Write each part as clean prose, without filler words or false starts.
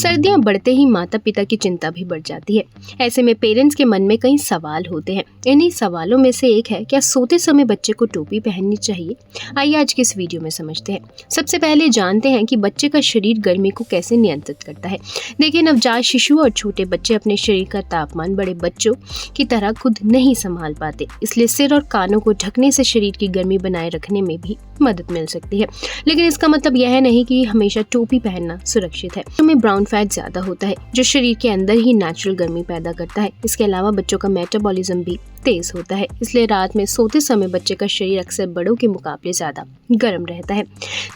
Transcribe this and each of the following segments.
सर्दियां बढ़ते ही माता पिता की चिंता भी बढ़ जाती है। ऐसे में पेरेंट्स के मन में कई सवाल होते हैं। इन्हीं सवालों में से एक है, क्या सोते समय बच्चे को टोपी पहननी चाहिए? आइए आज के इस वीडियो में समझते हैं। सबसे पहले जानते हैं कि बच्चे का शरीर गर्मी को कैसे नियंत्रित करता है। देखिए, नवजात शिशु और छोटे बच्चे अपने शरीर का तापमान बड़े बच्चों की तरह खुद नहीं संभाल पाते, इसलिए सिर और कानों को ढकने से शरीर की गर्मी बनाए रखने में भी मदद मिल सकती है। लेकिन इसका मतलब यह नहीं कि हमेशा टोपी पहनना सुरक्षित है। में ब्राउन फैट ज्यादा होता है जो शरीर के अंदर ही नेचुरल गर्मी पैदा करता है। इसके अलावा बच्चों का मेटाबॉलिज्म भी तेज होता है, इसलिए रात में सोते समय बच्चे का शरीर अक्सर बड़ों के मुकाबले ज्यादा गर्म रहता है।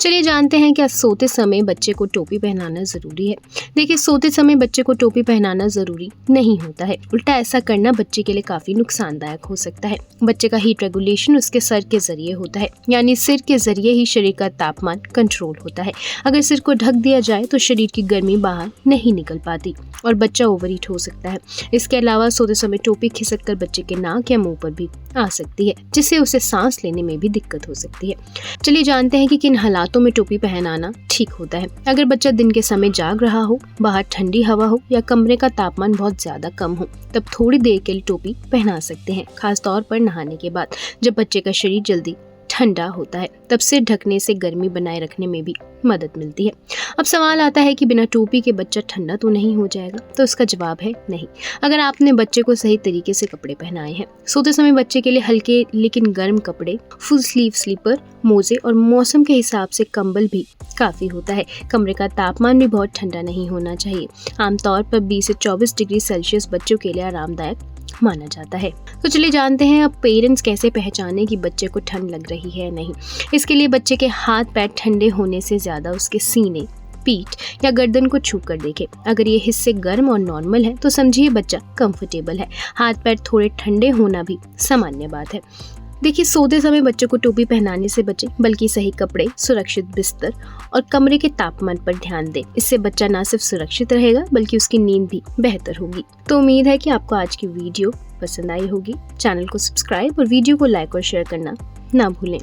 चलिए जानते हैं, क्या सोते समय बच्चे को टोपी पहनाना जरूरी है? देखिए, सोते समय बच्चे को टोपी पहनाना जरूरी नहीं होता है। उल्टा ऐसा करना बच्चे के लिए काफी नुकसानदायक हो सकता है। बच्चे का हीट रेगुलेशन उसके सर के जरिए होता है, यानी सिर के जरिए ही शरीर का तापमान कंट्रोल होता है। अगर सिर को ढक दिया जाए तो शरीर की गर्मी बाहर नहीं निकल पाती और बच्चा ओवरहीट हो सकता है। इसके अलावा सोते समय टोपी खिसक कर बच्चे के नाक या मुंह पर भी आ सकती है, जिससे उसे सांस लेने में भी दिक्कत हो सकती है। चलिए जानते हैं कि किन हालातों में टोपी पहनाना ठीक होता है। अगर बच्चा दिन के समय जाग रहा हो, बाहर ठंडी हवा हो या कमरे का तापमान बहुत ज्यादा कम हो, तब थोड़ी देर के लिए टोपी पहना सकते हैं। खास तौर पर नहाने के बाद जब बच्चे का शरीर जल्दी ठंडा होता है, तब सिर ढकने से गर्मी बनाए रखने में भी मदद मिलती है। अब सवाल आता है कि बिना टोपी के बच्चा ठंडा तो नहीं हो जाएगा? तो इसका जवाब है नहीं। अगर आपने बच्चे को सही तरीके से कपड़े पहनाए हैं। सोते समय बच्चे के लिए हल्के लेकिन गर्म कपड़े, फुल स्लीव स्लीपर, मोजे और मौसम के हिसाब से कंबल भी काफी होता है। कमरे का तापमान भी बहुत ठंडा नहीं होना चाहिए। आमतौर पर 20 से 24 डिग्री सेल्सियस बच्चों के लिए आरामदायक माना जाता है। तो चलिए जानते हैं अब पेरेंट्स कैसे पहचाने कि बच्चे को ठंड लग रही है या नहीं। इसके लिए बच्चे के हाथ पैर ठंडे होने से ज्यादा उसके सीने, पीठ या गर्दन को छू कर देखें। अगर ये हिस्से गर्म और नॉर्मल है तो समझिए बच्चा कंफर्टेबल है। हाथ पैर थोड़े ठंडे होना भी सामान्य बात है। देखिए, सोते समय बच्चों को टोपी पहनाने से बचें, बल्कि सही कपड़े, सुरक्षित बिस्तर और कमरे के तापमान पर ध्यान दें। इससे बच्चा न सिर्फ सुरक्षित रहेगा बल्कि उसकी नींद भी बेहतर होगी। तो उम्मीद है कि आपको आज की वीडियो पसंद आई होगी। चैनल को सब्सक्राइब और वीडियो को लाइक और शेयर करना ना भूलें।